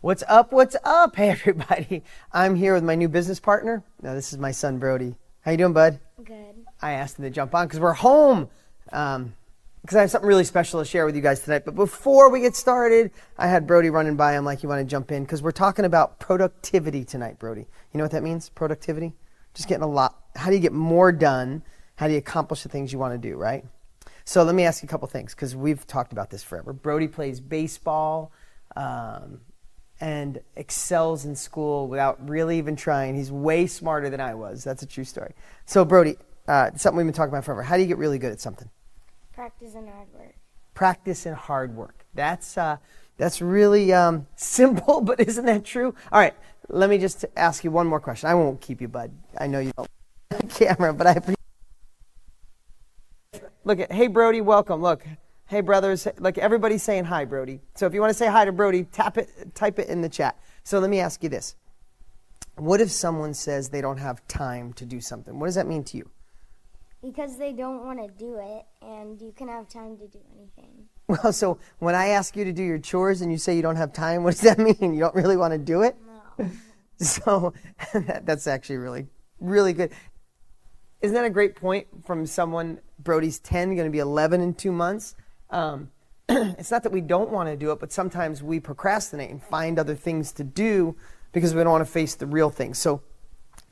What's up? What's up? Hey, everybody. I'm here with my new business partner. Now, this is my son, Brody. How you doing, bud? Good. I asked him to jump on because we're home. Because I have something really special to share with you guys tonight. But before we get started, I had Brody running by. I'm like, you want to jump in? Because we're talking about productivity tonight, Brody. You know what that means? Productivity? Just getting a lot. How do you get more done? How do you accomplish the things you want to do, right? So let me ask you a couple things because we've talked about this forever. Brody plays baseball. And excels in school without really even trying. He's way smarter than I was. That's a true story. So, Brody, something we've been talking about forever. How do you get really good at something? Practice and hard work. Practice and hard work. That's really simple, but isn't that true? All right, let me just ask you one more question. I won't keep you, bud. I know you don't like the camera, but I appreciate it. Look at, hey, Brody, welcome. Look. Hey, brothers, like everybody's saying hi, Brody. So if you want to say hi to Brody, type it in the chat. So let me ask you this. What if someone says they don't have time to do something? What does that mean to you? Because they don't want to do it, and you can have time to do anything. Well, so when I ask you to do your chores and you say you don't have time, what does that mean? You don't really want to do it? No. So that's actually really, really good. Isn't that a great point from someone? Brody's 10, going to be 11 in 2 months. It's not that we don't want to do it, but sometimes we procrastinate and find other things to do because we don't want to face the real thing. So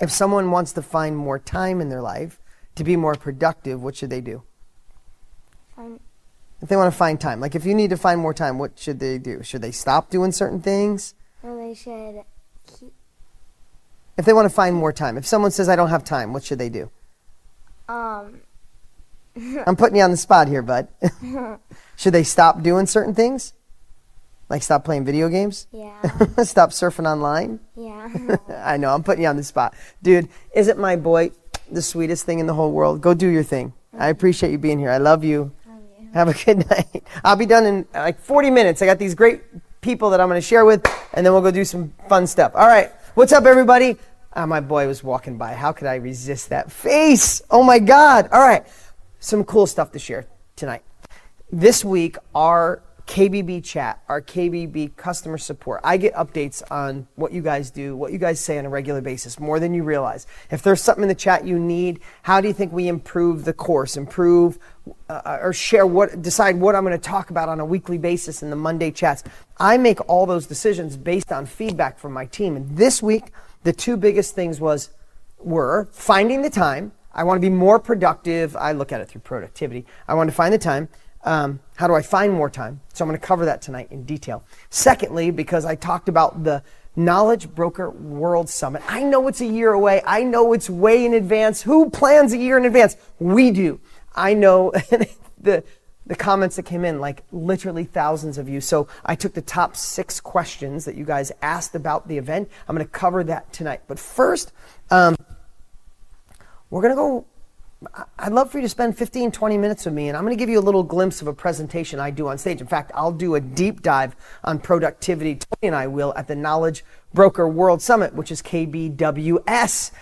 if someone wants to find more time in their life to be more productive, what should they do? If they want to find time, like if you need to find more time, what should they do? Should they stop doing certain things? Well, they should keep. If they want to find more time, if someone says I don't have time, what should they do? I'm putting you on the spot here, bud. Should they stop doing certain things? Like stop playing video games? Yeah. Stop surfing online? Yeah. I know, I'm putting you on the spot. Dude, isn't my boy the sweetest thing in the whole world? Go do your thing. I appreciate you being here. I love you. Love you. Have a good night. I'll be done in like 40 minutes. I got these great people that I'm going to share with, and then we'll go do some fun stuff. All right. What's up, everybody? My boy was walking by. How could I resist that face? Oh, my God. All right. Some cool stuff to share tonight. This week, our KBB chat, our KBB customer support, I get updates on what you guys do, what you guys say on a regular basis, more than you realize. If there's something in the chat you need, how do you think we improve the course, or share decide what I'm going to talk about on a weekly basis in the Monday chats? I make all those decisions based on feedback from my team. And this week, the two biggest things were finding the time. I want to be more productive. I look at it through productivity. I want to find the time. How do I find more time? So I'm going to cover that tonight in detail. Secondly, because I talked about the Knowledge Broker World Summit. I know it's a year away. I know it's way in advance. Who plans a year in advance? We do. I know the comments that came in, like literally thousands of you. So I took the top 6 questions that you guys asked about the event. I'm going to cover that tonight. But first, we're going to go, I'd love for you to spend 15, 20 minutes with me, and I'm going to give you a little glimpse of a presentation I do on stage. In fact, I'll do a deep dive on productivity. Tony and I will at the Knowledge Broker World Summit, which is KBWS.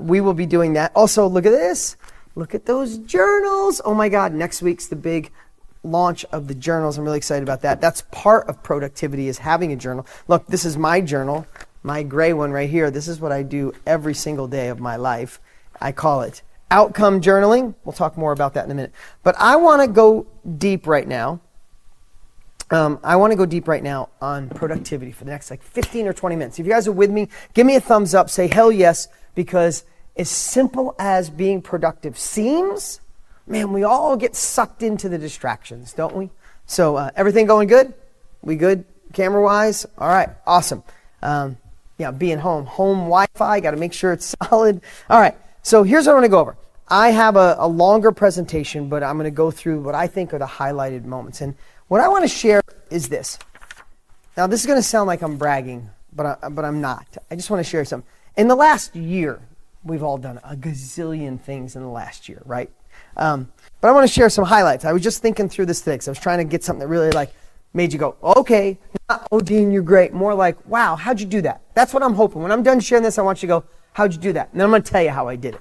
We will be doing that. Also, look at this. Look at those journals. Oh my God, next week's the big launch of the journals. I'm really excited about that. That's part of productivity, is having a journal. Look, this is my journal, my gray one right here. This is what I do every single day of my life. I call it outcome journaling. We'll talk more about that in a minute. But I want to go deep right now. On productivity for the next like 15 or 20 minutes. If you guys are with me, give me a thumbs up. Say hell yes, because as simple as being productive seems, man, we all get sucked into the distractions, don't we? So everything going good? We good camera-wise? All right, awesome. Being home Wi-Fi, got to make sure it's solid. All right. So here's what I'm going to go over. I have a longer presentation, but I'm going to go through what I think are the highlighted moments. And what I want to share is this. Now, this is going to sound like I'm bragging, but I'm not. I just want to share something. In the last year, we've all done a gazillion things in the last year, right? But I want to share some highlights. I was just thinking through this today because I was trying to get something that really made you go, okay, not, oh, Dean, you're great. More like, wow, how'd you do that? That's what I'm hoping. When I'm done sharing this, I want you to go, how'd you do that? And then I'm going to tell you how I did it.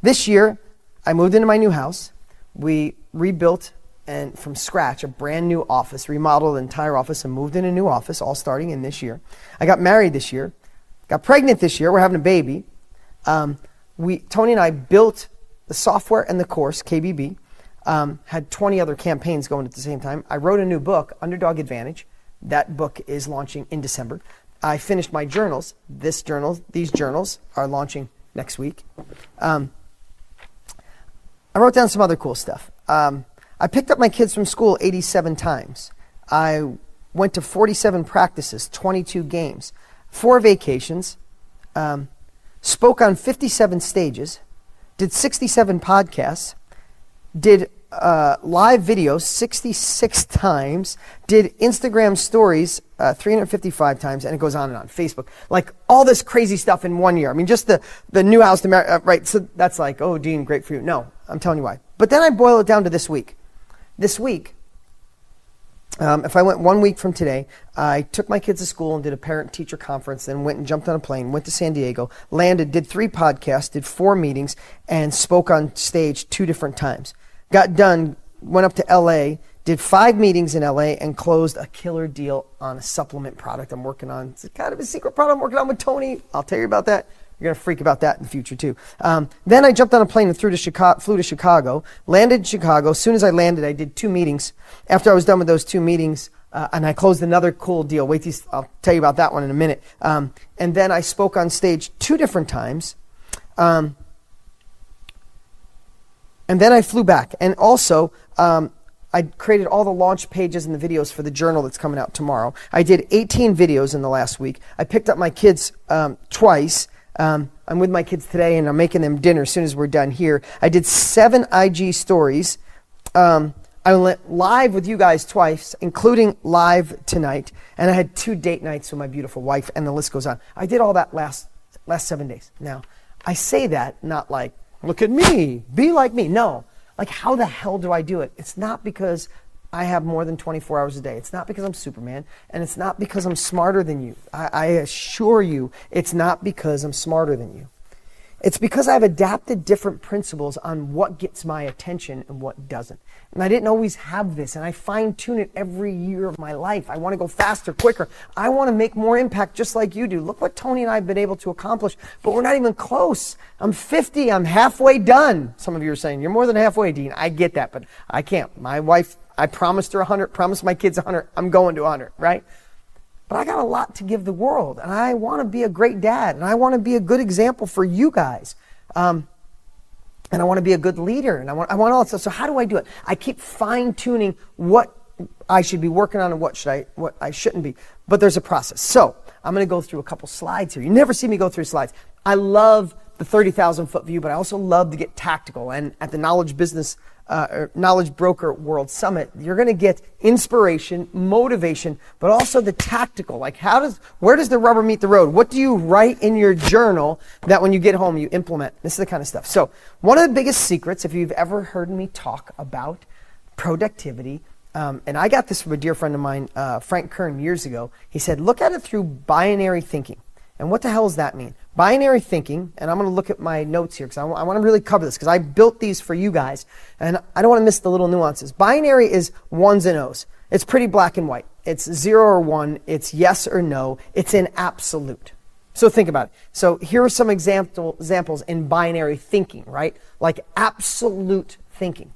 This year, I moved into my new house. We rebuilt and from scratch, a brand new office, remodeled the entire office and moved in a new office, all starting in this year. I got married this year, got pregnant this year. We're having a baby. Tony and I built the software and the course, KBB, had 20 other campaigns going at the same time. I wrote a new book, Underdog Advantage. That book is launching in December. I finished my journals. These journals are launching next week. I wrote down some other cool stuff. I picked up my kids from school 87 times. I went to 47 practices, 22 games, 4 vacations, spoke on 57 stages, did 67 podcasts, did live videos 66 times, did Instagram stories 355 times, and it goes on and on. Facebook, like all this crazy stuff in 1 year. I mean, just the new house, right? So that's like, oh, Dean, great for you. No, I'm telling you why. But then I boil it down to this week. This week, if I went 1 week from today, I took my kids to school and did a parent-teacher conference, then went and jumped on a plane, went to San Diego, landed, did 3 podcasts, did 4 meetings, and spoke on stage 2 different times. Got done, went up to LA, did 5 meetings in LA, and closed a killer deal on a supplement product I'm working on. It's kind of a secret product I'm working on with Tony. I'll tell you about that. You're going to freak about that in the future, too. Then I jumped on a plane and flew to Chicago, landed in Chicago. As soon as I landed, I did 2 meetings. After I was done with those 2 meetings, and I closed another cool deal. I'll tell you about that one in a minute. And then I spoke on stage 2 different times. And then I flew back. And also, I created all the launch pages and the videos for the journal that's coming out tomorrow. I did 18 videos in the last week. I picked up my kids twice. I'm with my kids today, and I'm making them dinner as soon as we're done here. I did 7 IG stories. I went live with you guys twice, including live tonight. And I had 2 date nights with my beautiful wife, and the list goes on. I did all that last 7 days. Now, I say that not like, look at me, be like me. No, like how the hell do I do it? It's not because I have more than 24 hours a day. It's not because I'm Superman, and it's not because I'm smarter than you. I assure you, it's not because I'm smarter than you. It's because I've adapted different principles on what gets my attention and what doesn't. And I didn't always have this, and I fine-tune it every year of my life. I want to go faster, quicker. I want to make more impact just like you do. Look what Tony and I have been able to accomplish, but we're not even close. I'm 50. I'm halfway done. Some of you are saying, you're more than halfway, Dean. I get that, but I can't. My wife, I promised her 100, promised my kids 100. I'm going to 100, right? But I got a lot to give the world, and I want to be a great dad, and I want to be a good example for you guys. And I want to be a good leader, and I want all that stuff. So how do I do it? I keep fine-tuning what I should be working on and what I shouldn't be. But there's a process. So I'm going to go through a couple slides here. You never see me go through slides. I love the 30,000-foot view, but I also love to get tactical. And at the Knowledge Broker World Summit, you're going to get inspiration, motivation, but also the tactical. Like where does the rubber meet the road? What do you write in your journal that when you get home you implement? This is the kind of stuff. So one of the biggest secrets, if you've ever heard me talk about productivity, and I got this from a dear friend of mine, Frank Kern, years ago. He said, look at it through binary thinking. And what the hell does that mean? Binary thinking, and I'm going to look at my notes here because I want to really cover this because I built these for you guys, and I don't want to miss the little nuances. Binary is ones and O's. It's pretty black and white. It's 0 or 1. It's yes or no. It's in absolute. So think about it. So here are some examples in binary thinking, right? Like absolute thinking.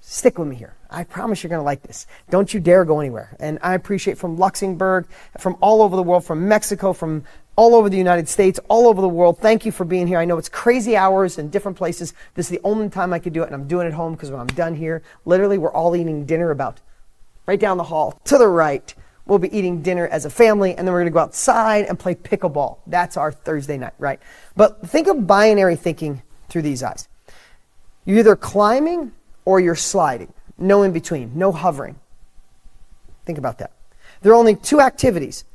Stick with me here. I promise you're going to like this. Don't you dare go anywhere. And I appreciate from Luxembourg, from all over the world, from Mexico, from all over the United States, all over the world. Thank you for being here. I know it's crazy hours in different places. This is the only time I could do it, and I'm doing it at home because when I'm done here, literally we're all eating dinner about right down the hall to the right. We'll be eating dinner as a family, and then we're going to go outside and play pickleball. That's our Thursday night, right? But think of binary thinking through these eyes. You're either climbing or you're sliding. No in between, no hovering. Think about that. There are only 2 activities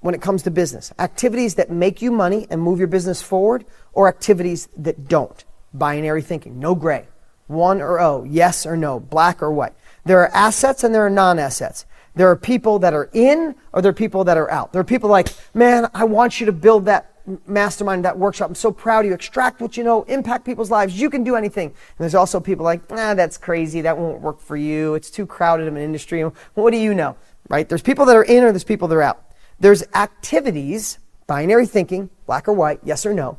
when it comes to business. Activities that make you money and move your business forward, or activities that don't. Binary thinking, no gray. 1 or 0, yes or no, black or white. There are assets and there are non-assets. There are people that are in or there are people that are out. There are people like, man, I want you to build that mastermind, that workshop. I'm so proud of you. Extract what you know, impact people's lives. You can do anything. And there's also people like, that's crazy. That won't work for you. It's too crowded of an industry. What do you know, right? There's people that are in or there's people that are out. There's activities, binary thinking, black or white, yes or no,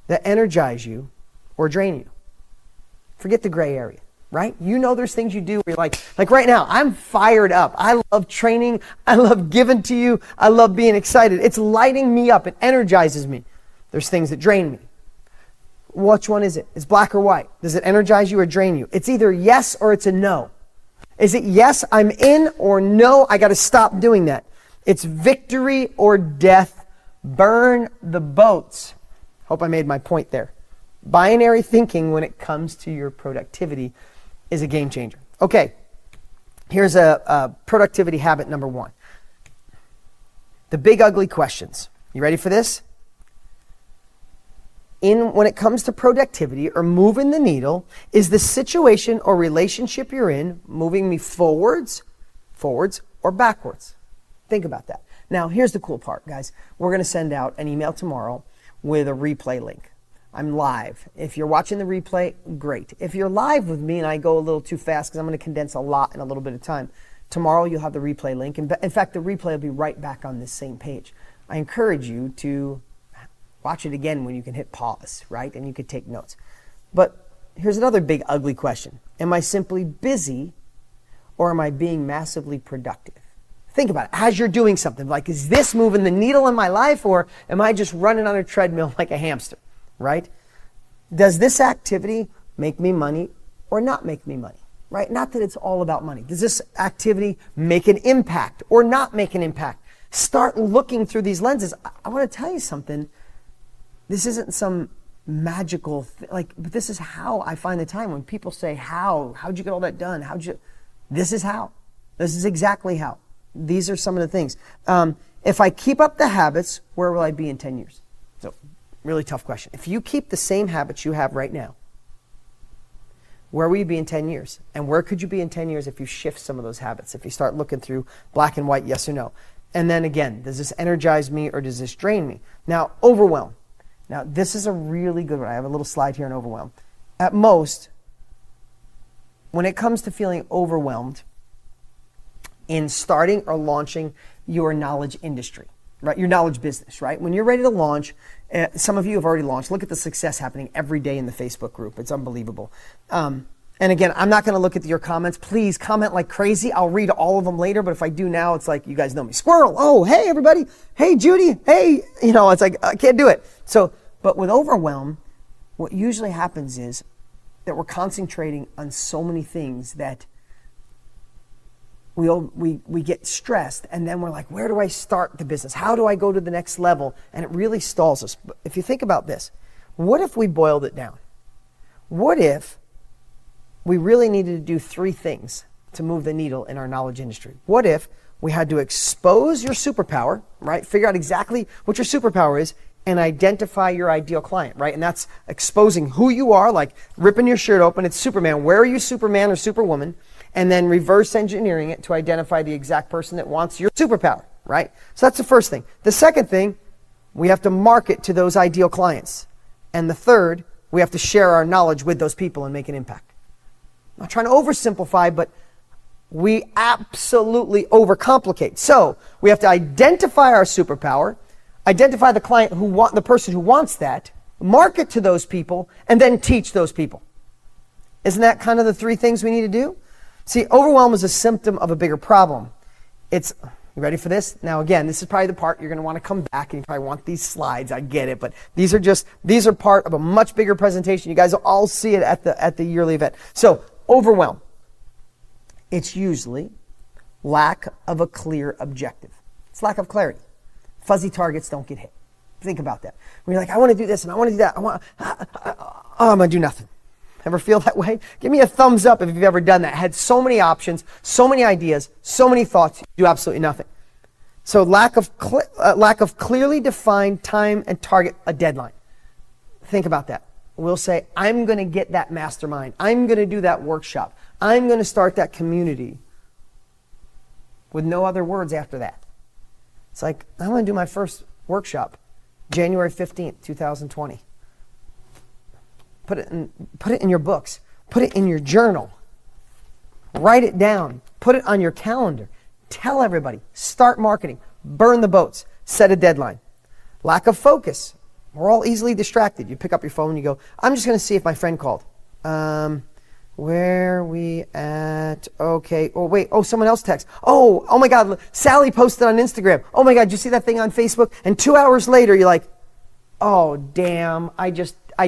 that energize you or drain you. Forget the gray area. Right? You know there's things you do where you're like right now, I'm fired up. I love training. I love giving to you. I love being excited. It's lighting me up. It energizes me. There's things that drain me. Which one is it? It's black or white. Does it energize you or drain you? It's either yes or it's a no. Is it yes, I'm in, or no, I got to stop doing that? It's victory or death. Burn the boats. Hope I made my point there. Binary thinking when it comes to your productivity is a game changer. Okay, here's a productivity habit number 1. The big ugly questions. You ready for this? When it comes to productivity or moving the needle, is the situation or relationship you're in moving me forwards, or backwards? Think about that. Now, here's the cool part, guys. We're going to send out an email tomorrow with a replay link. I'm live. If you're watching the replay, great. If you're live with me and I go a little too fast because I'm going to condense a lot in a little bit of time, tomorrow you'll have the replay link. In fact, the replay will be right back on this same page. I encourage you to watch it again when you can hit pause, right? And you could take notes. But here's another big ugly question. Am I simply busy or am I being massively productive? Think about it. As you're doing something, like, is this moving the needle in my life or am I just running on a treadmill like a hamster? Right? Does this activity make me money or not make me money? Right? Not that it's all about money. Does this activity make an impact or not make an impact? Start looking through these lenses. I want to tell you something. This isn't some magical thing. But this is how I find the time when people say, how'd you get all that done? This is how. This is exactly how. These are some of the things. If I keep up the habits, where will I be in 10 years? So, really tough question. If you keep the same habits you have right now, where will you be in 10 years? And where could you be in 10 years if you shift some of those habits? If you start looking through black and white, yes or no. And then again, does this energize me or does this drain me? Now, overwhelm. Now, this is a really good one. I have a little slide here on overwhelm. At most, when it comes to feeling overwhelmed in starting or launching your knowledge industry, right? Your knowledge business, right? When you're ready to launch, some of you have already launched. Look at the success happening every day in the Facebook group. It's unbelievable. And again, I'm not going to look at your comments. Please comment like crazy. I'll read all of them later, but if I do now, it's like, you guys know me. Squirrel. Oh, hey, everybody. Hey, Judy. Hey, it's like, I can't do it. So, but with overwhelm, what usually happens is that we're concentrating on so many things that we get stressed, and then we're like, where do I start the business? How do I go to the next level? And it really stalls us. But if you think about this, what if we boiled it down? What if we really needed to do 3 things to move the needle in our knowledge industry? What if we had to expose your superpower, right? Figure out exactly what your superpower is and identify your ideal client, right? And that's exposing who you are, like ripping your shirt open. It's Superman. Where are you, Superman or Superwoman? And then reverse engineering it to identify the exact person that wants your superpower, right? So that's the first thing. The second thing, we have to market to those ideal clients. And the third, we have to share our knowledge with those people and make an impact. I'm not trying to oversimplify, but we absolutely overcomplicate. So we have to identify our superpower, identify the client the person who wants that, market to those people, and then teach those people. Isn't that kind of the 3 things we need to do? See, overwhelm is a symptom of a bigger problem. You ready for this? Now again, this is probably the part you're going to want to come back and you probably want these slides. I get it, but these are part of a much bigger presentation. You guys will all see it at the yearly event. So, overwhelm. It's usually lack of a clear objective. It's lack of clarity. Fuzzy targets don't get hit. Think about that. When you're like, I want to do this and I want to do that. I'm going to do nothing. Ever feel that way? Give me a thumbs up if you've ever done that. Had so many options, so many ideas, so many thoughts, you do absolutely nothing. So lack of clearly defined time and target, a deadline. Think about that. We'll say, I'm going to get that mastermind. I'm going to do that workshop. I'm going to start that community. With no other words after that. It's like, I want to do my first workshop. January 15th, 2020. Put it in your books. Put it in your journal. Write it down. Put it on your calendar. Tell everybody. Start marketing. Burn the boats. Set a deadline. Lack of focus. We're all easily distracted. You pick up your phone and you go, I'm just going to see if my friend called. Where are we at? Okay. Oh, wait. Oh, someone else texts. Oh my God. Sally posted on Instagram. Oh my God. Did you see that thing on Facebook? And 2 hours later, you're like, oh, damn. I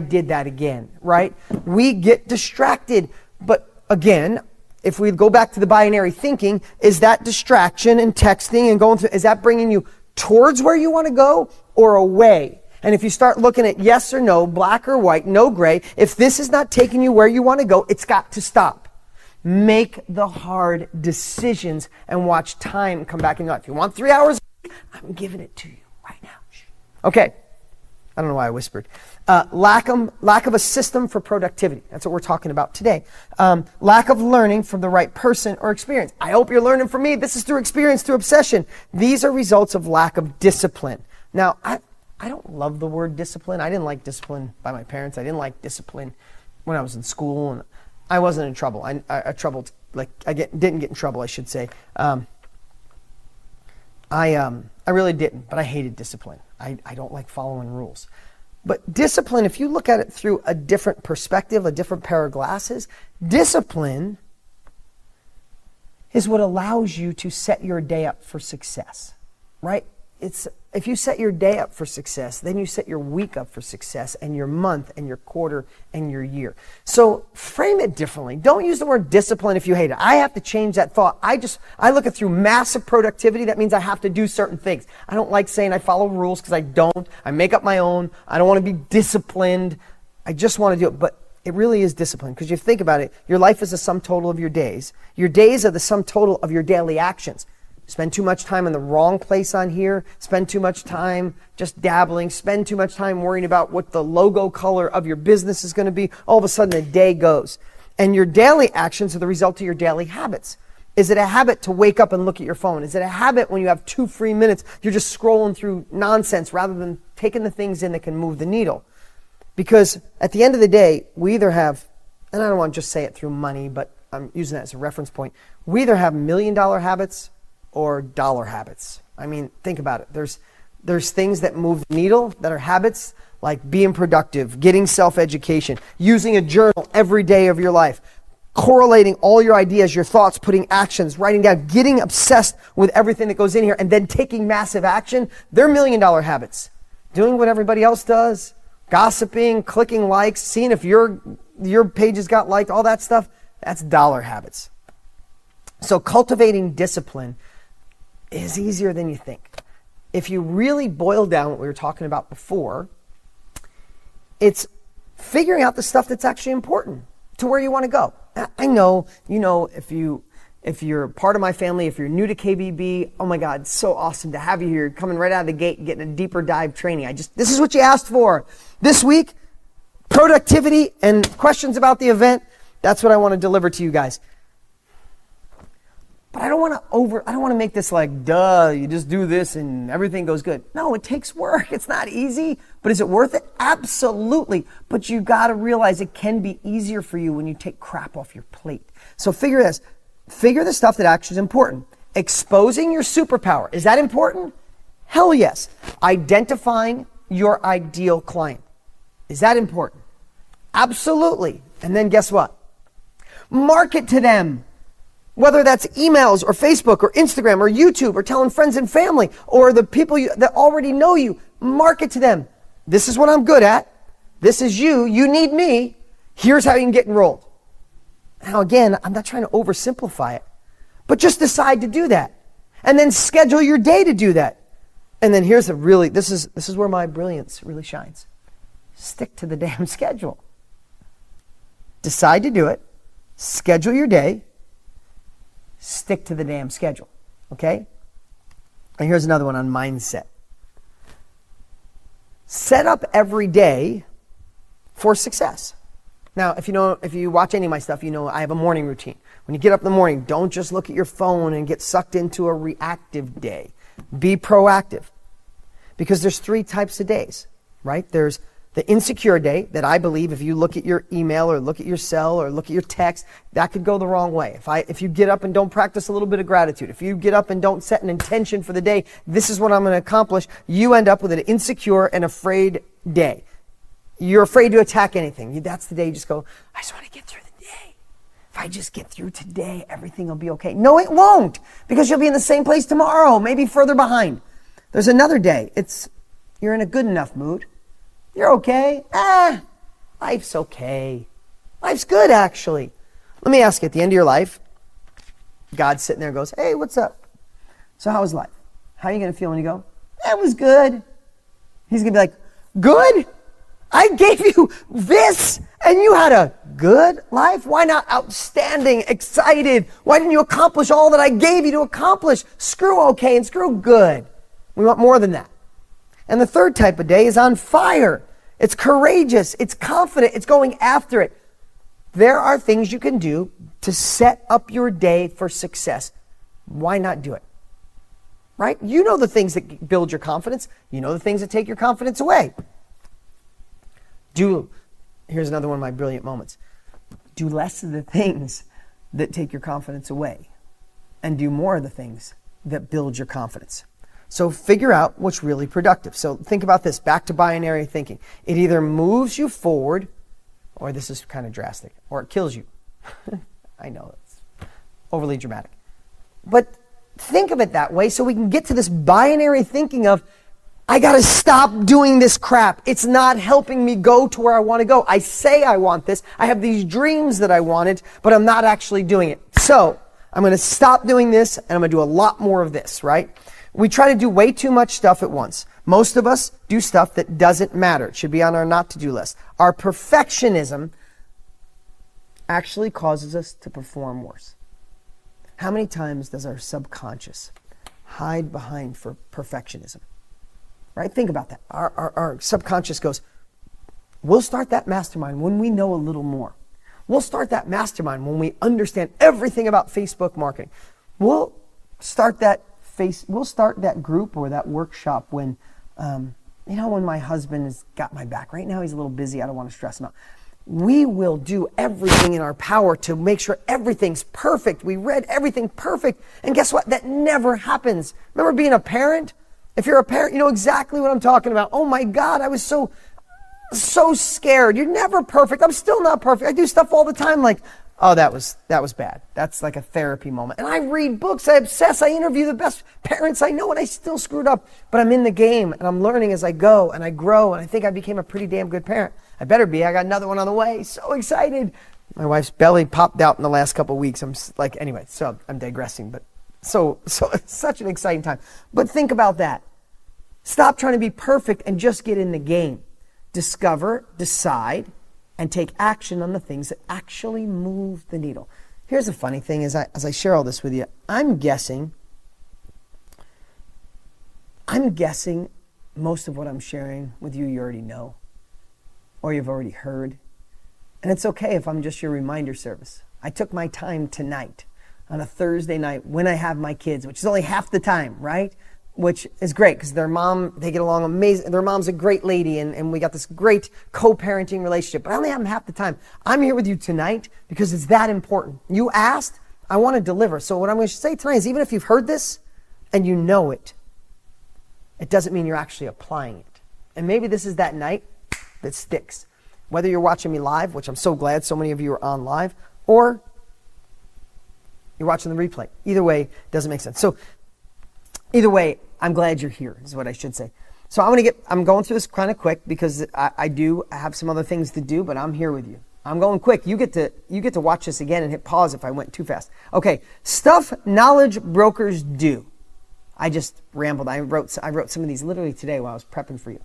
did that again, right? We get distracted. But again, if we go back to the binary thinking, is that distraction and texting and going through, is that bringing you towards where you want to go or away? And if you start looking at yes or no, black or white, no gray, if this is not taking you where you want to go, it's got to stop. Make the hard decisions and watch time come back in your life. If you want 3 hours, I'm giving it to you right now. Okay. I don't know why I whispered. Lack of a system for productivity. That's what we're talking about today. Lack of learning from the right person or experience. I hope you're learning from me. This is through experience, through obsession. These are results of lack of discipline. Now, I don't love the word discipline. I didn't like discipline by my parents. I didn't like discipline when I was in school, and I wasn't in trouble. I didn't get in trouble, I should say. I really didn't, but I hated discipline. I don't like following rules. But discipline, if you look at it through a different perspective, a different pair of glasses, discipline is what allows you to set your day up for success, right? If you set your day up for success, then you set your week up for success, and your month, and your quarter, and your year. So frame it differently. Don't use the word discipline if you hate it. I have to change that thought. I look at through massive productivity. That means I have to do certain things. I don't like saying I follow rules because I don't. I make up my own. I don't want to be disciplined. I just want to do it. But it really is discipline, because you think about it, your life is the sum total of your days. Your days are the sum total of your daily actions. Spend too much time in the wrong place on here. Spend too much time just dabbling. Spend too much time worrying about what the logo color of your business is going to be. All of a sudden, a day goes. And your daily actions are the result of your daily habits. Is it a habit to wake up and look at your phone? Is it a habit when you have 2 free minutes, you're just scrolling through nonsense rather than taking the things in that can move the needle? Because at the end of the day, we either have, and I don't want to just say it through money, but I'm using that as a reference point. We either have $1 million habits or dollar habits. I mean, think about it. There's things that move the needle that are habits, like being productive, getting self-education, using a journal every day of your life, correlating all your ideas, your thoughts, putting actions, writing down, getting obsessed with everything that goes in here, and then taking massive action. They're $1 million habits. Doing what everybody else does, gossiping, clicking likes, seeing if your pages got liked, all that stuff, that's dollar habits. So cultivating discipline is easier than you think. If you really boil down what we were talking about before, it's figuring out the stuff that's actually important to where you want to go. I know, if you're part of my family, if you're new to KBB, oh my God, it's so awesome to have you here, coming right out of the gate and getting a deeper dive training. This is what you asked for. This week, productivity and questions about the event, that's what I want to deliver to you guys. But I don't want to make this like, duh, you just do this and everything goes good. No, it takes work. It's not easy. But is it worth it? Absolutely. But you got to realize it can be easier for you when you take crap off your plate. So figure this. Figure the stuff that actually is important. Exposing your superpower. Is that important? Hell yes. Identifying your ideal client. Is that important? Absolutely. And then guess what? Market to them. Whether that's emails or Facebook or Instagram or YouTube or telling friends and family or the people that already know you, market to them. This is what I'm good at. This is you. You need me. Here's how you can get enrolled. Now again, I'm not trying to oversimplify it, but just decide to do that. And then schedule your day to do that. And then here's this is where my brilliance really shines. Stick to the damn schedule. Decide to do it. Schedule your day. Stick to the damn schedule, okay? And here's another one on mindset. Set up every day for success. Now, if you watch any of my stuff, you know I have a morning routine. When you get up in the morning, don't just look at your phone and get sucked into a reactive day. Be proactive. Because there's 3 types of days, right? There's the insecure day that I believe if you look at your email or look at your cell or look at your text, that could go the wrong way. If you get up and don't practice a little bit of gratitude, if you get up and don't set an intention for the day, this is what I'm going to accomplish, you end up with an insecure and afraid day. You're afraid to attack anything. That's the day you just go, I just want to get through the day. If I just get through today, everything will be okay. No, it won't, because you'll be in the same place tomorrow, maybe further behind. There's another day. You're in a good enough mood. You're okay. Life's okay. Life's good, actually. Let me ask you, at the end of your life, God's sitting there and goes, hey, what's up? So how was life? How are you going to feel when you go, that was good? He's going to be like, good? I gave you this and you had a good life? Why not outstanding, excited? Why didn't you accomplish all that I gave you to accomplish? Screw okay and screw good. We want more than that. And the third type of day is on fire. It's courageous. It's confident. It's going after it. There are things you can do to set up your day for success. Why not do it? Right? You know the things that build your confidence. You know the things that take your confidence away. Here's another one of my brilliant moments. Do less of the things that take your confidence away and do more of the things that build your confidence. So figure out what's really productive. So think about this, back to binary thinking. It either moves you forward, or this is kind of drastic, or it kills you. I know it's overly dramatic. But think of it that way so we can get to this binary thinking of, I got to stop doing this crap. It's not helping me go to where I want to go. I say I want this. I have these dreams that I wanted, but I'm not actually doing it. So I'm going to stop doing this, and I'm going to do a lot more of this, right? We try to do way too much stuff at once. Most of us do stuff that doesn't matter. It should be on our not-to-do list. Our perfectionism actually causes us to perform worse. How many times does our subconscious hide behind for perfectionism? Right? Think about that. Our subconscious goes, we'll start that mastermind when we know a little more. We'll start that mastermind when we understand everything about Facebook marketing. We'll start that group or that workshop when my husband has got my back. Right now he's a little busy. I don't want to stress him out. We will do everything in our power to make sure everything's perfect. We read everything perfect. And guess what? That never happens. Remember being a parent? If you're a parent, you know exactly what I'm talking about. Oh my God, I was so scared. You're never perfect. I'm still not perfect. I do stuff all the time like, oh, that was bad. That's like a therapy moment. And I read books, I obsess, I interview the best parents I know, and I still screwed up. But I'm in the game, and I'm learning as I go, and I grow, and I think I became a pretty damn good parent. I better be. I got another one on the way. So excited. My wife's belly popped out in the last couple of weeks. Anyway, so I'm digressing, but so it's such an exciting time. But think about that. Stop trying to be perfect and just get in the game. Discover, decide, and take action on the things that actually move the needle. Here's the funny thing as I share all this with you. I'm guessing most of what I'm sharing with you already know, or you've already heard. And it's okay if I'm just your reminder service. I took my time tonight on a Thursday night when I have my kids, which is only half the time, right? Which is great because their mom, they get along amazing. Their mom's a great lady and we got this great co-parenting relationship. But I only have them half the time. I'm here with you tonight because it's that important. You asked, I want to deliver. So what I'm going to say tonight is even if you've heard this and you know it, it doesn't mean you're actually applying it. And maybe this is that night that sticks. Whether you're watching me live, which I'm so glad so many of you are on live, or you're watching the replay. Either way, it doesn't make sense. So either way, I'm glad you're here, is what I should say. So I'm going through this kind of quick because I do have some other things to do, but I'm here with you. I'm going quick. You get to watch this again and hit pause if I went too fast. Okay, stuff knowledge brokers do. I just rambled. I wrote some of these literally today while I was prepping for you.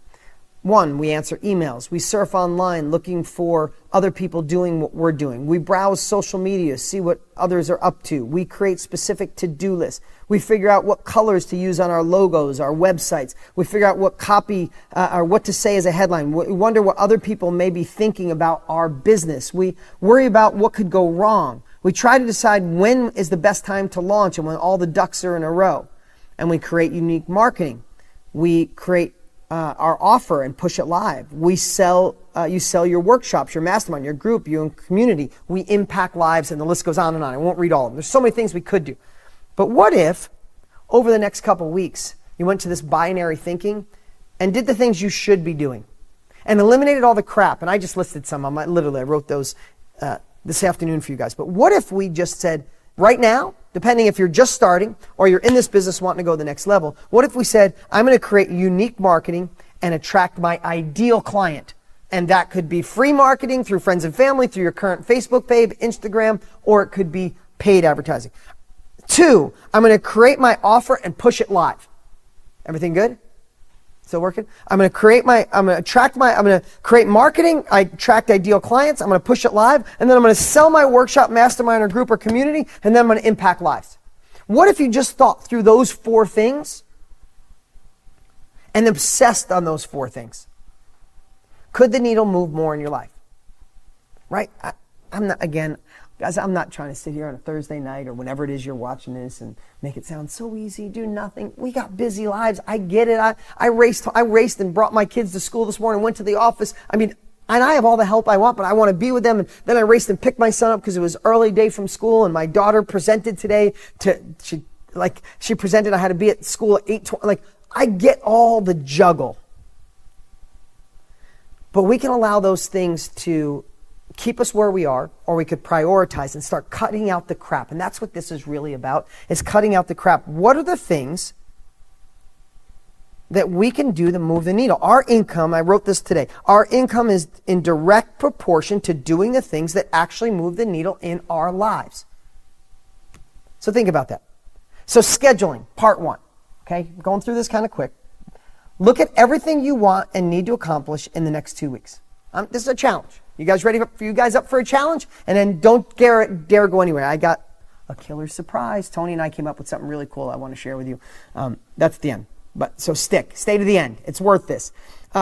1, we answer emails. We surf online looking for other people doing what we're doing. We browse social media, see what others are up to. We create specific to-do lists. We figure out what colors to use on our logos, our websites. We figure out what copy or what to say as a headline. We wonder what other people may be thinking about our business. We worry about what could go wrong. We try to decide when is the best time to launch and when all the ducks are in a row. And we create unique marketing. We create our offer and push it live. We sell, you sell your workshops, your mastermind, your group, your community. We impact lives, and the list goes on and on. I won't read all of them. There's so many things we could do. But what if, over the next couple weeks, you went to this binary thinking and did the things you should be doing and eliminated all the crap? And I just listed some. I wrote those this afternoon for you guys. But what if we just said, right now, depending if you're just starting or you're in this business wanting to go to the next level, what if we said, I'm going to create unique marketing and attract my ideal client? And that could be free marketing through friends and family, through your current Facebook page, Instagram, or it could be paid advertising. 2, I'm going to create my offer and push it live. Everything good? Still working? I'm going to create marketing, I attract ideal clients, I'm going to push it live, and then I'm going to sell my workshop, mastermind, or group or community, and then I'm going to impact lives. What if you just thought through those 4 things and obsessed on those 4 things? Could the needle move more in your life? Right? I'm not, again, guys, I'm not trying to sit here on a Thursday night or whenever it is you're watching this and make it sound so easy, do nothing. We got busy lives. I get it. I raced and brought my kids to school this morning, went to the office. I mean, and I have all the help I want, but I want to be with them. And then I raced and picked my son up because it was early day from school, and my daughter presented today. She presented. I had to be at school at 8:20. Like, I get all the juggle. But we can allow those things to keep us where we are, or we could prioritize and start cutting out the crap. And that's what this is really about, is cutting out the crap. What are the things that we can do to move the needle? Our income, I wrote this today, our income is in direct proportion to doing the things that actually move the needle in our lives. So think about that. So scheduling, part 1. Okay, going through this kind of quick. Look at everything you want and need to accomplish in the next 2 weeks. This is a challenge. You guys ready for you guys up for a challenge? And then don't dare go anywhere. I got a killer surprise. Tony and I came up with something really cool I want to share with you. That's the end. But so stay to the end. It's worth this.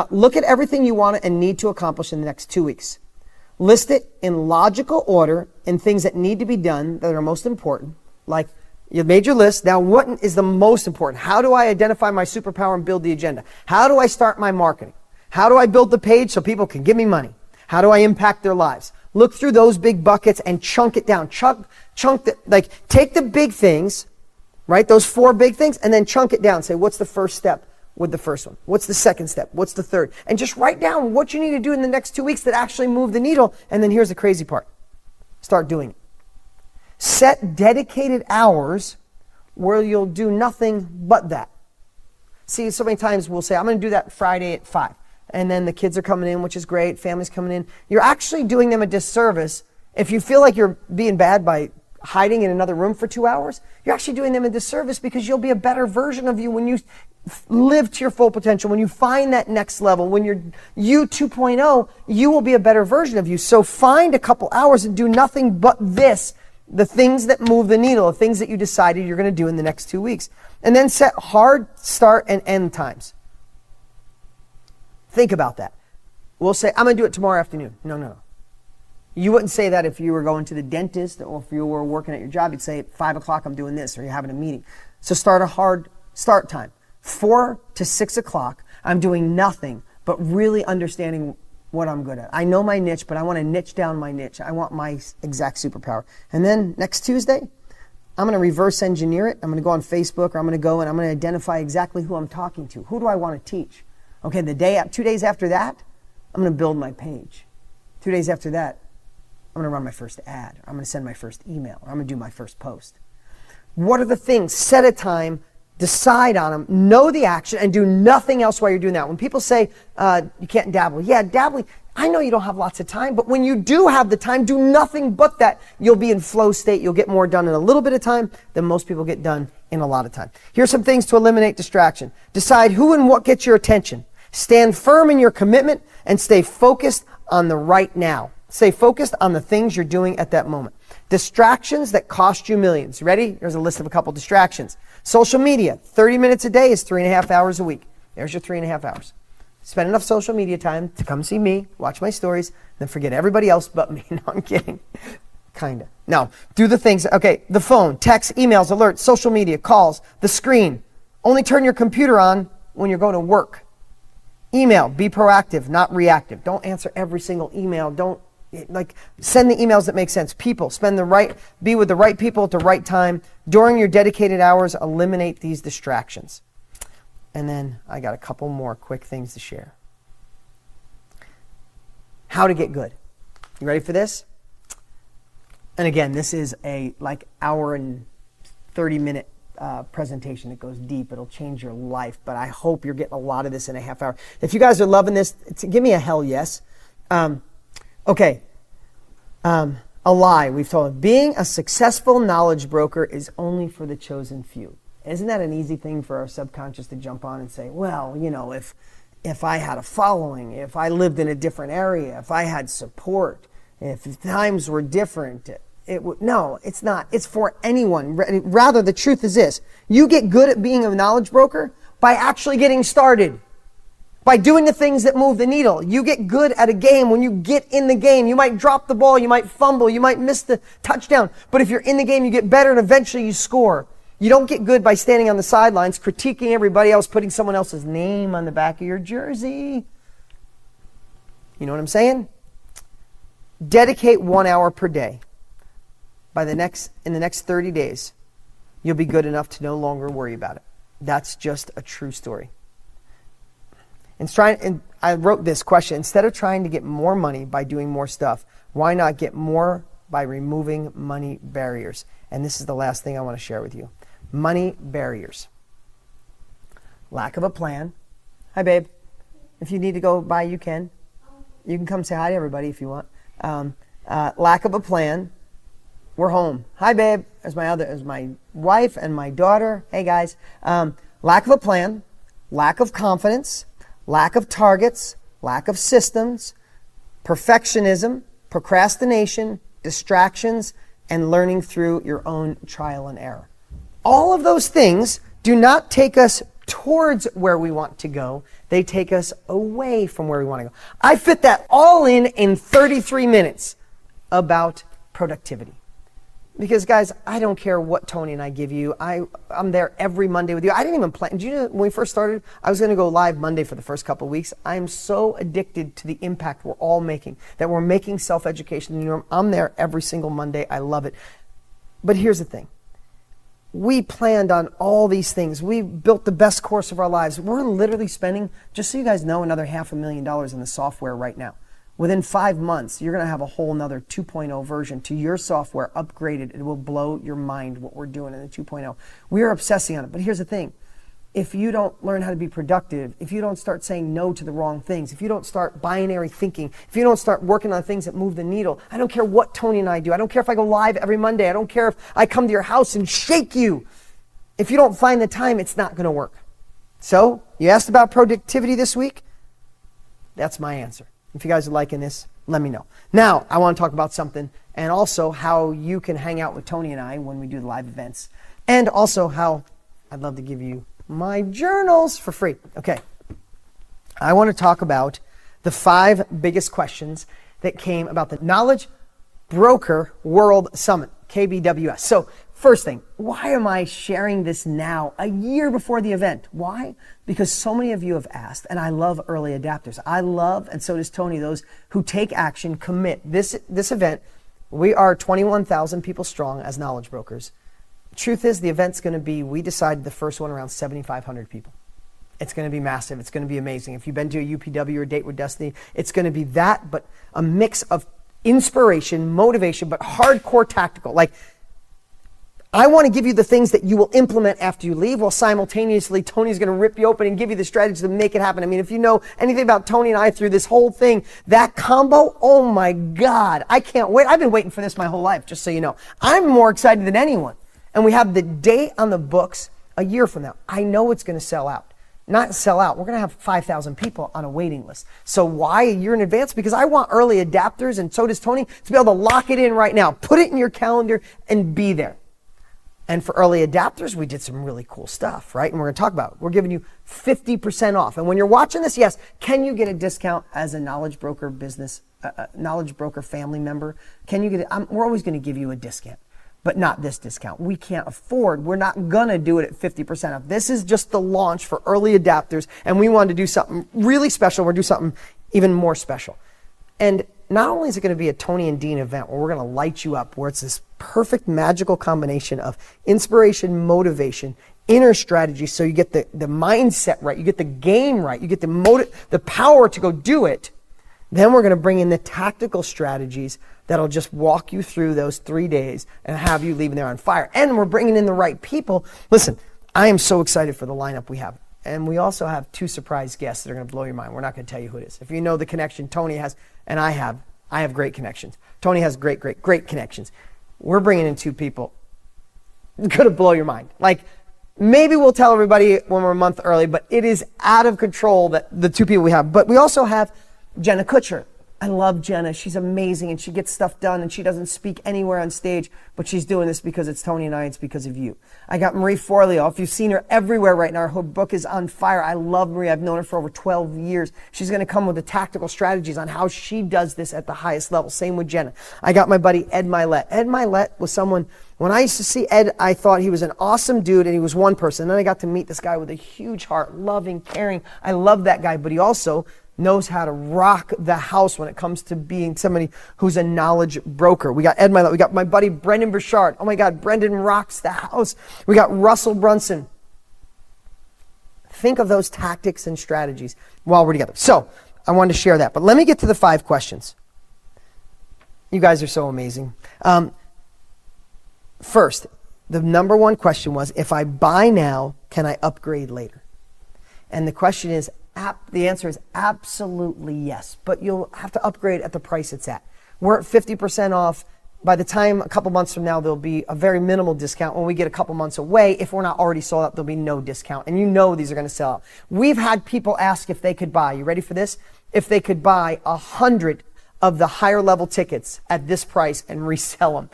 Look at everything you want and need to accomplish in the next 2 weeks. List it in logical order in things that need to be done that are most important. Like, you made your list. Now, what is the most important? How do I identify my superpower and build the agenda? How do I start my marketing? How do I build the page so people can give me money? How do I impact their lives? Look through those big buckets and chunk it down. Take the big things, right? Those 4 big things, and then chunk it down. Say, what's the first step with the first one? What's the second step? What's the third? And just write down what you need to do in the next 2 weeks that actually move the needle. And then here's the crazy part. Start doing it. Set dedicated hours where you'll do nothing but that. See, so many times we'll say, I'm going to do that Friday at 5. And then the kids are coming in, which is great. Family's coming in. You're actually doing them a disservice. If you feel like you're being bad by hiding in another room for 2 hours, you're actually doing them a disservice, because you'll be a better version of you when you live to your full potential. When you find that next level, when you're you 2.0, you will be a better version of you. So find a couple hours and do nothing but this, the things that move the needle, the things that you decided you're going to do in the next 2 weeks. And then set hard start and end times. Think about that. We'll say, I'm going to do it tomorrow afternoon. No. You wouldn't say that if you were going to the dentist, or if you were working at your job. You'd say, at 5 o'clock, I'm doing this, or you're having a meeting. So start a hard start time. 4 to 6 o'clock, I'm doing nothing but really understanding what I'm good at. I know my niche, but I want to niche down my niche. I want my exact superpower. And then next Tuesday, I'm going to reverse engineer it. I'm going to go on Facebook, or I'm going to go and I'm going to identify exactly who I'm talking to. Who do I want to teach? Okay, 2 days after that, I'm going to build my page. 2 days after that, I'm going to run my first ad. I'm going to send my first email. Or I'm going to do my first post. What are the things? Set a time, decide on them, know the action, and do nothing else while you're doing that. When people say you can't dabble, yeah, dabbling. I know you don't have lots of time, but when you do have the time, do nothing but that. You'll be in flow state. You'll get more done in a little bit of time than most people get done in a lot of time. Here's some things to eliminate distraction. Decide who and what gets your attention. Stand firm in your commitment and stay focused on the right now. Stay focused on the things you're doing at that moment. Distractions that cost you millions. Ready? Here's a list of a couple distractions. Social media, 30 minutes a day is 3.5 hours a week. There's your 3.5 hours. Spend enough social media time to come see me, watch my stories, then forget everybody else but me. No, I'm kidding. Kinda. Now, do the things. Okay, the phone, text, emails, alerts, social media, calls, the screen. Only turn your computer on when you're going to work. Email, be proactive, not reactive. Don't answer every single email. Don't send the emails that make sense. People, be with the right people at the right time. During your dedicated hours, eliminate these distractions. And then I got a couple more quick things to share. How to get good. You ready for this? And again, this is a hour and 30-minute presentation. It goes deep. It'll change your life. But I hope you're getting a lot of this in a half hour. If you guys are loving this, give me a hell yes. Okay. A lie we've told. Being a successful knowledge broker is only for the chosen few. Isn't that an easy thing for our subconscious to jump on and say, well, if I had a following, if I lived in a different area, if I had support, if times were different, no, it's not. It's for anyone. Rather, the truth is this. You get good at being a knowledge broker by actually getting started. By doing the things that move the needle. You get good at a game when you get in the game. You might drop the ball, you might fumble, you might miss the touchdown. But if you're in the game, you get better and eventually you score. You don't get good by standing on the sidelines, critiquing everybody else, putting someone else's name on the back of your jersey. You know what I'm saying? Dedicate 1 hour per day. In the next 30 days, you'll be good enough to no longer worry about it. That's just a true story. And I wrote this question. Instead of trying to get more money by doing more stuff, why not get more by removing money barriers? And this is the last thing I want to share with you. Money barriers. Lack of a plan. Hi, babe. If you need to go by, you can. You can come say hi to everybody if you want. Lack of a plan. We're home. Hi, babe. There's my wife and my daughter. Hey, guys. Lack of a plan. Lack of confidence. Lack of targets, lack of systems, perfectionism, procrastination, distractions, and learning through your own trial and error. All of those things do not take us towards where we want to go. They take us away from where we want to go. I fit that all in 33 minutes about productivity. Because, guys, I don't care what Tony and I give you. I'm there every Monday with you. I didn't even plan. Do you know when we first started, I was going to go live Monday for the first couple of weeks. I'm so addicted to the impact we're all making, that we're making self-education the norm. I'm there every single Monday. I love it. But here's the thing. We planned on all these things. We built the best course of our lives. We're literally spending, just so you guys know, another $500,000 in the software right now. Within 5 months, you're going to have a whole nother 2.0 version to your software upgraded. It will blow your mind what we're doing in the 2.0. We are obsessing on it. But here's the thing. If you don't learn how to be productive, if you don't start saying no to the wrong things, if you don't start binary thinking, if you don't start working on things that move the needle, I don't care what Tony and I do. I don't care if I go live every Monday. I don't care if I come to your house and shake you. If you don't find the time, it's not going to work. So, you asked about productivity this week? That's my answer. If you guys are liking this, let me know. Now, I want to talk about something, and also how you can hang out with Tony and I when we do the live events. And also how I'd love to give you my journals for free. Okay. I want to talk about the 5 biggest questions that came about the Knowledge Broker World Summit, KBWS. So, first thing, why am I sharing this now, a year before the event? Why? Because so many of you have asked, and I love early adapters. I love, and so does Tony, those who take action, commit. This event, we are 21,000 people strong as knowledge brokers. Truth is, the event's going to be, we decided the first one around 7,500 people. It's going to be massive. It's going to be amazing. If you've been to a UPW or Date with Destiny, it's going to be that, but a mix of inspiration, motivation, but hardcore tactical. Like, I want to give you the things that you will implement after you leave, while simultaneously Tony's going to rip you open and give you the strategies to make it happen. I mean, if you know anything about Tony and I through this whole thing, that combo, oh my God, I can't wait. I've been waiting for this my whole life, just so you know. I'm more excited than anyone. And we have the date on the books a year from now. I know it's going to sell out. Not sell out. We're going to have 5,000 people on a waiting list. So why a year in advance? Because I want early adapters, and so does Tony, to be able to lock it in right now. Put it in your calendar and be there. And for early adapters, we did some really cool stuff, right? And we're going to talk about it. We're giving you 50% off. And when you're watching this, yes, can you get a discount as a knowledge broker business, knowledge broker family member? Can you get it? We're always going to give you a discount. but not this discount. We can't afford. We're not going to do it at 50% off. This is just the launch for early adapters, and we wanted to do something really special. We're going to do something even more special. And not only is it going to be a Tony and Dean event where we're going to light you up, where it's this perfect magical combination of inspiration, motivation, inner strategy, so you get the mindset right, you get the game right, you get the power to go do it. Then we're going to bring in the tactical strategies that'll just walk you through those 3 days and have you leaving there on fire. And we're bringing in the right people. Listen, I am so excited for the lineup we have. And we also have 2 surprise guests that are going to blow your mind. We're not going to tell you who it is. If you know the connection Tony has, and I have great connections. Tony has great connections. We're bringing in 2 people. It's going to blow your mind. Like, maybe we'll tell everybody when we're a month early, but it is out of control that the 2 people we have. But we also have Jenna Kutcher. I love Jenna. She's amazing, and she gets stuff done, and she doesn't speak anywhere on stage, but she's doing this because it's Tony and I. It's because of you. I got Marie Forleo. If you've seen her everywhere right now, her book is on fire. I love Marie. I've known her for over 12 years. She's going to come with the tactical strategies on how she does this at the highest level. Same with Jenna. I got my buddy Ed Milet. Ed Milet was someone, when I used to see Ed, I thought he was an awesome dude, and he was one person. Then I got to meet this guy with a huge heart, loving, caring. I love that guy, but he also knows how to rock the house when it comes to being somebody who's a knowledge broker. We got Ed Milet. We got my buddy Brendan Burchard. Oh my God, Brendan rocks the house. We got Russell Brunson. Think of those tactics and strategies while we're together. So I wanted to share that. But let me get to the 5 questions. You guys are so amazing. First, the number 1 question was, if I buy now, can I upgrade later? And the question is, the answer is absolutely yes, but you'll have to upgrade at the price it's at. We're at 50% off. By the time a couple months from now, there'll be a very minimal discount. When we get a couple months away, if we're not already sold out, there'll be no discount. And you know these are going to sell out. We've had people ask if they could buy, you ready for this? If they could buy 100 of the higher level tickets at this price and resell them.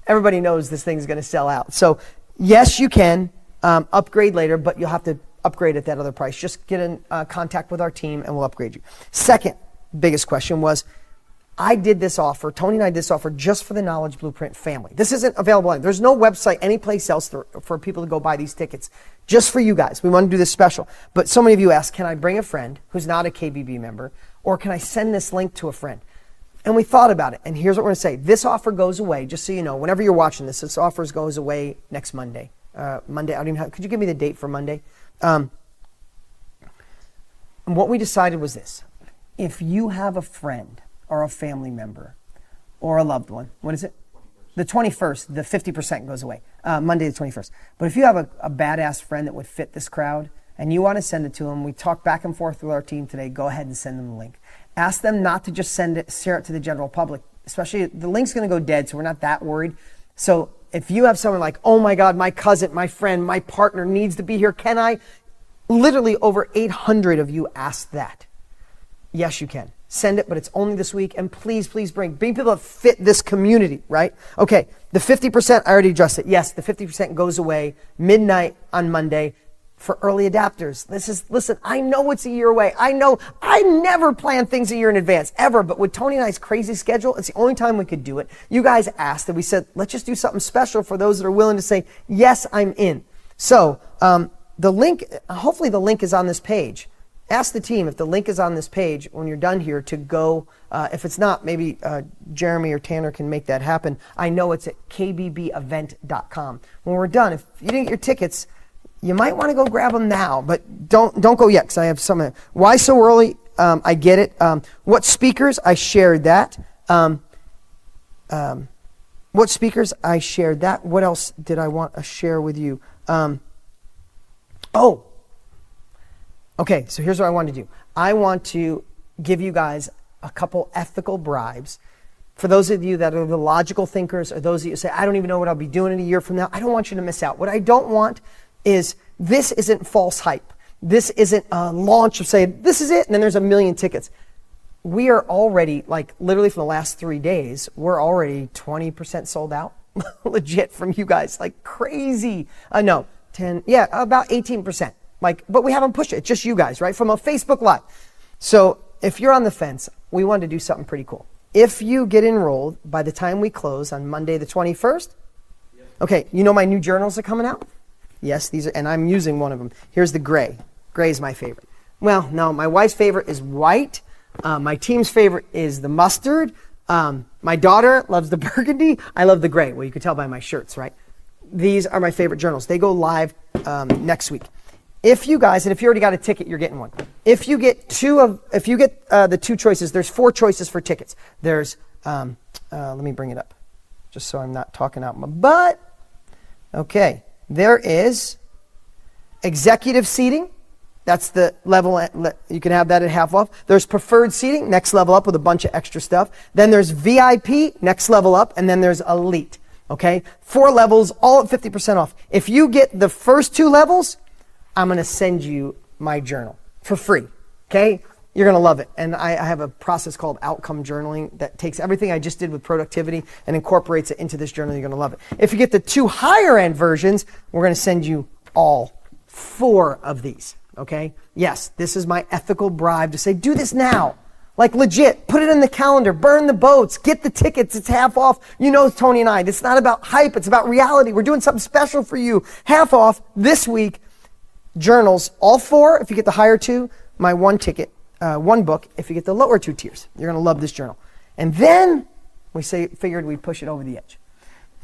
Everybody knows this thing's going to sell out. So yes, you can upgrade later, but you'll have to upgrade at that other price. Just get in contact with our team and we'll upgrade you. Second biggest question was, I did this offer, Tony and I did this offer just for the Knowledge Blueprint family. This isn't available. There's no website anyplace else for people to go buy these tickets. Just for you guys. We want to do this special. But so many of you ask, can I bring a friend who's not a KBB member, or can I send this link to a friend? And we thought about it, and here's what we're going to say. This offer goes away, just so you know, whenever you're watching this offer goes away next Monday. Monday, I don't even have, could you give me the date for Monday? And what we decided was this. If you have a friend or a family member or a loved one, what is it? 21st. The 21st, the 50% goes away, Monday the 21st. But if you have a badass friend that would fit this crowd and you want to send it to them, we talked back and forth with our team today, go ahead and send them the link. Ask them not to just share it to the general public, especially the link's going to go dead, so we're not that worried. So if you have someone like, oh my God, my cousin, my friend, my partner needs to be here, can I? Literally over 800 of you asked that. Yes, you can. Send it, but it's only this week. And please, please bring people that fit this community, right? Okay, the 50%, I already addressed it. Yes, the 50% goes away midnight on Monday for early adapters. Listen, I know it's a year away. I know I never plan things a year in advance, ever. But with Tony and I's crazy schedule, it's the only time we could do it. You guys asked, and we said, let's just do something special for those that are willing to say, yes, I'm in. So the link, hopefully the link is on this page. Ask the team if the link is on this page when you're done here to go. If it's not, maybe Jeremy or Tanner can make that happen. I know it's at kbbevent.com. When we're done, if you didn't get your tickets, you might want to go grab them now, but don't go yet, because I have some. Why so early? I get it. What speakers? I shared that. What speakers? I shared that. What else did I want to share with you? Okay, so here's what I want to do. I want to give you guys a couple ethical bribes. For those of you that are the logical thinkers, or those of you who say, I don't even know what I'll be doing in a year from now, I don't want you to miss out. What I don't want is, this isn't false hype. This isn't a launch of saying, this is it, and then there's a million tickets. We are already, like literally from the last 3 days, we're already 20% sold out. Legit from you guys, like crazy. No, 10, yeah, about 18%. But we haven't pushed it. It's just you guys, right? From a Facebook Live. So if you're on the fence, we wanted to do something pretty cool. If you get enrolled by the time we close on Monday the 21st, yes. Okay, you know my new journals are coming out? Yes, these are, and I'm using one of them. Here's the gray. Gray is my favorite. Well, no, my wife's favorite is white. My team's favorite is the mustard. My daughter loves the burgundy. I love the gray. Well, you can tell by my shirts, right? These are my favorite journals. They go live next week. If you guys, and if you already got a ticket, you're getting one. If you get the two choices, there's 4 choices for tickets. There's, let me bring it up, just so I'm not talking out my butt. Okay, there is executive seating. That's the level, you can have that at half off. There's preferred seating, next level up with a bunch of extra stuff. Then there's VIP, next level up, and then there's elite. Okay, 4 levels, all at 50% off. If you get the first 2 levels, I'm going to send you my journal for free. Okay, you're going to love it. And I have a process called outcome journaling that takes everything I just did with productivity and incorporates it into this journal. You're going to love it. If you get the 2 higher end versions, we're going to send you all 4 of these. Okay? Yes, this is my ethical bribe to say, do this now. Like legit, put it in the calendar, burn the boats, get the tickets, it's half off. You know Tony and I, it's not about hype, it's about reality. We're doing something special for you. Half off this week, journals, all 4, if you get the higher 2, my 1 ticket, 1 book, if you get the lower 2 tiers. You're gonna love this journal. And then, figured we'd push it over the edge.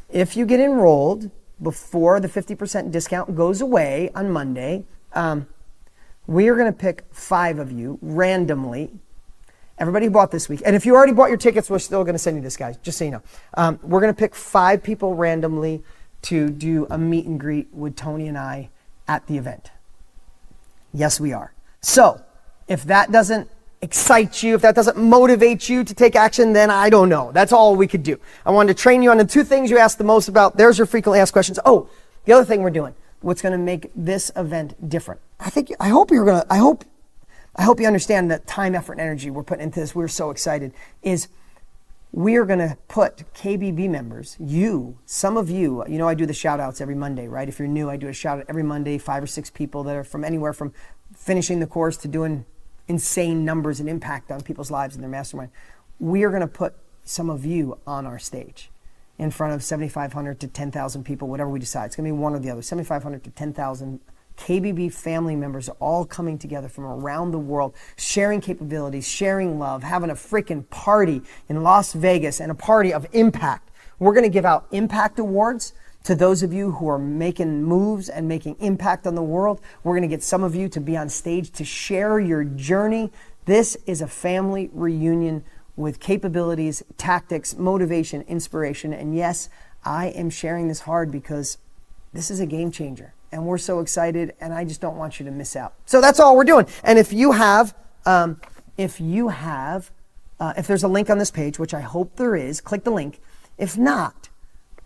If you get enrolled before the 50% discount goes away on Monday, we are going to pick 5 of you randomly. Everybody who bought this week. And if you already bought your tickets, we're still going to send you this, guys, just so you know. We're going to pick 5 people randomly to do a meet and greet with Tony and I at the event. Yes, we are. So if that doesn't excite you, if that doesn't motivate you to take action, then I don't know. That's all we could do. I wanted to train you on the 2 things you asked the most about. There's your frequently asked questions. Oh, the other thing we're doing, what's going to make this event different. I hope you understand the time, effort, and energy we're putting into this. We're so excited. We're going to put KBB members, some of you, I do the shout outs every Monday, right? If you're new, I do a shout out every Monday, 5 or 6 people that are from anywhere from finishing the course to doing insane numbers and impact on people's lives and their mastermind. We are going to put some of you on our stage in front of 7,500 to 10,000 people, whatever we decide. It's going to be one or the other, 7,500 to 10,000 KBB family members all coming together from around the world, sharing capabilities, sharing love, having a freaking party in Las Vegas and a party of impact. We're going to give out impact awards to those of you who are making moves and making impact on the world. We're going to get some of you to be on stage to share your journey. This is a family reunion with capabilities, tactics, motivation, inspiration. And yes, I am sharing this hard because this is a game changer. And we're so excited, and I just don't want you to miss out. So that's all we're doing. And if there's a link on this page, which I hope there is, click the link. If not,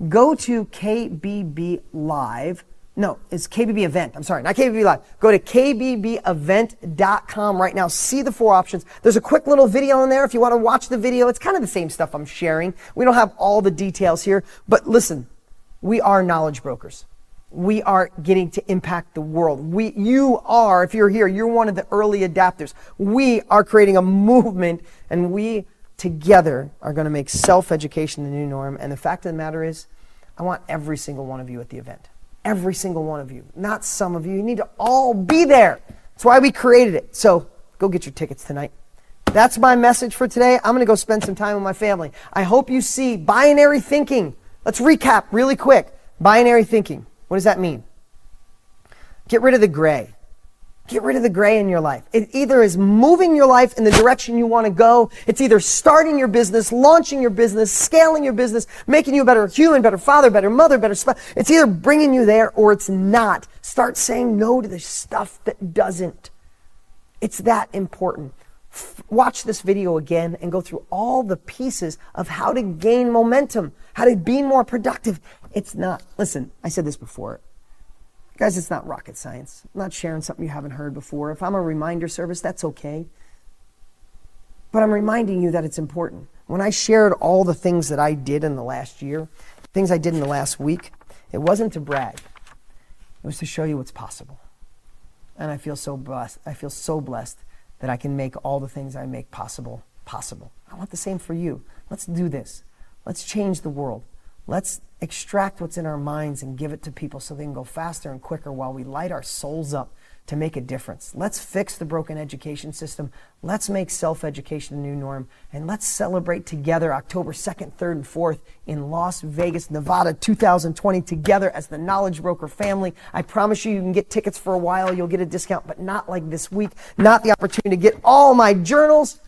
go to KBB Live. No, it's KBB Event. I'm sorry, not KBB Live. Go to kbbevent.com right now. See the 4 options. There's a quick little video in there if you want to watch the video. It's kind of the same stuff I'm sharing. We don't have all the details here, but listen, we are knowledge brokers. We are getting to impact the world. You are, if you're here, you're one of the early adapters. We are creating a movement, and we together are going to make self-education the new norm. And the fact of the matter is, I want every single one of you at the event. Every single one of you, not some of you. You need to all be there. That's why we created it. So go get your tickets tonight. That's my message for today. I'm going to go spend some time with my family. I hope you see binary thinking. Let's recap really quick. Binary thinking. What does that mean? Get rid of the gray. Get rid of the gray in your life. It either is moving your life in the direction you want to go. It's either starting your business, launching your business, scaling your business, making you a better human, better father, better mother, better spouse. It's either bringing you there or it's not. Start saying no to the stuff that doesn't. It's that important. Watch this video again and go through all the pieces of how to gain momentum, how to be more productive. It's not, listen, I said this before. Guys, it's not rocket science. I'm not sharing something you haven't heard before. If I'm a reminder service, that's okay. But I'm reminding you that it's important. When I shared all the things that I did in the last year, things I did in the last week, it wasn't to brag. It was to show you what's possible. And I feel so blessed. I feel so blessed that I can make all the things I make possible. I want the same for you. Let's do this. Let's change the world. Let's extract what's in our minds and give it to people so they can go faster and quicker while we light our souls up to make a difference. Let's fix the broken education system. Let's make self-education the new norm. And let's celebrate together October 2nd, 3rd, and 4th in Las Vegas, Nevada, 2020, together as the Knowledge Broker family. I promise you, you can get tickets for a while. You'll get a discount, but not like this week. Not the opportunity to get all my journals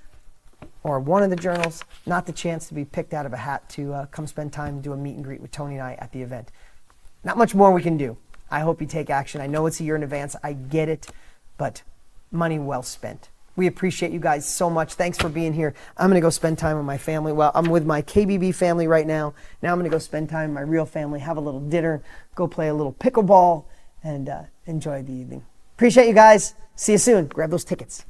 or one of the journals. Not the chance to be picked out of a hat to come spend time and do a meet and greet with Tony and I at the event. Not much more we can do. I hope you take action. I know it's a year in advance. I get it, but money well spent. We appreciate you guys so much. Thanks for being here. I'm going to go spend time with my family. Well, I'm with my KBB family right now. Now I'm going to go spend time with my real family, have a little dinner, go play a little pickleball, and enjoy the evening. Appreciate you guys. See you soon. Grab those tickets.